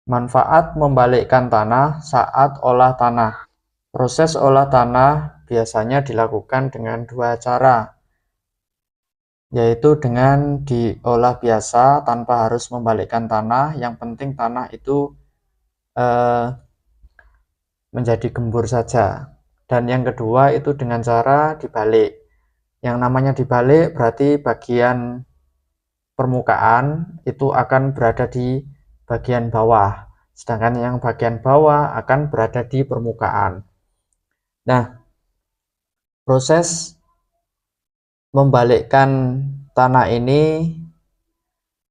Manfaat membalikkan tanah saat olah tanah. Proses olah tanah biasanya dilakukan dengan dua cara, yaitu dengan diolah biasa tanpa harus membalikkan tanah. Yang penting tanah itu menjadi gembur saja. Dan yang kedua itu dengan cara dibalik. Yang namanya dibalik berarti bagian permukaan itu akan berada di bagian bawah, sedangkan yang bagian bawah akan berada di permukaan. Nah, proses membalikkan tanah ini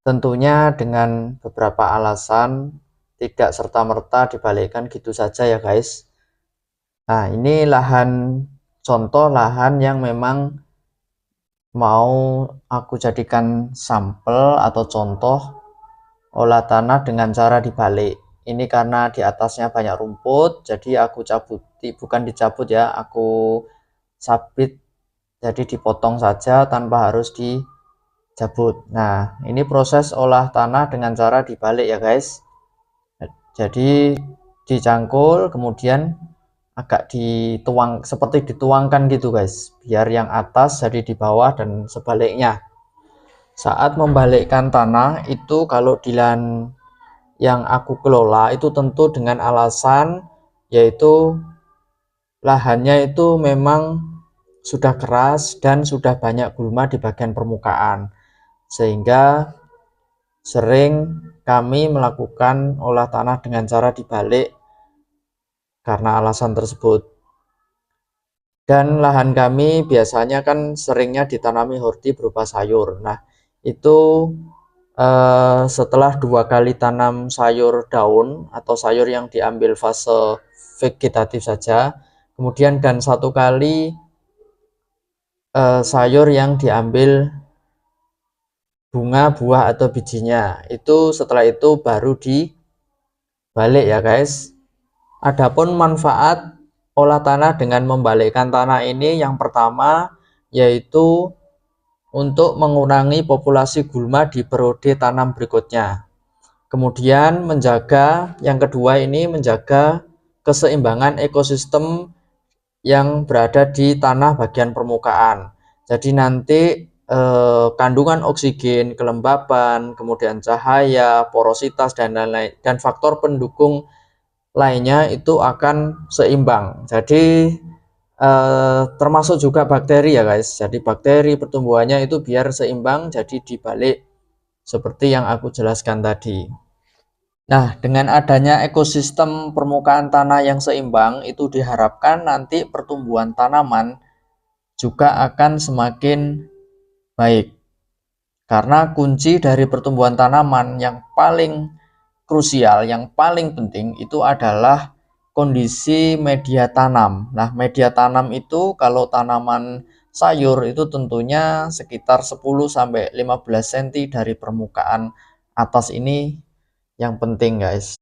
tentunya dengan beberapa alasan, tidak serta-merta dibalikkan gitu saja ya guys. Nah, ini contoh lahan yang memang mau aku jadikan sampel atau contoh olah tanah dengan cara dibalik. Ini karena di atasnya banyak rumput, jadi aku bukan dicabut ya, aku sabit, jadi dipotong saja tanpa harus dicabut. Nah, ini proses olah tanah dengan cara dibalik ya guys. Jadi dicangkul, kemudian agak seperti dituangkan gitu guys, biar yang atas jadi di bawah dan sebaliknya. Saat membalikkan tanah itu kalau di lahan yang aku kelola itu tentu dengan alasan, yaitu lahannya itu memang sudah keras dan sudah banyak gulma di bagian permukaan, sehingga sering kami melakukan olah tanah dengan cara dibalik karena alasan tersebut. Dan lahan kami biasanya kan seringnya ditanami horti berupa sayur. Nah, itu setelah 2 kali tanam sayur daun atau sayur yang diambil fase vegetatif saja, kemudian dan 1 kali sayur yang diambil bunga, buah atau bijinya. Itu setelah itu baru dibalik ya guys. Adapun manfaat olah tanah dengan membalikkan tanah ini, yang pertama yaitu untuk mengurangi populasi gulma di periode tanam berikutnya. Kemudian yang kedua ini menjaga keseimbangan ekosistem yang berada di tanah bagian permukaan. Jadi nanti kandungan oksigen, kelembaban, kemudian cahaya, porositas dan lain-lain, dan faktor pendukung lainnya itu akan seimbang. Jadi termasuk juga bakteri ya guys. Jadi bakteri pertumbuhannya itu biar seimbang, jadi dibalik seperti yang aku jelaskan tadi. Nah, dengan adanya ekosistem permukaan tanah yang seimbang, itu diharapkan nanti pertumbuhan tanaman juga akan semakin baik. Karena kunci dari pertumbuhan tanaman yang paling krusial, yang paling penting itu adalah kondisi media tanam. Nah, media tanam itu kalau tanaman sayur itu tentunya sekitar 10-15 cm dari permukaan atas ini yang penting guys.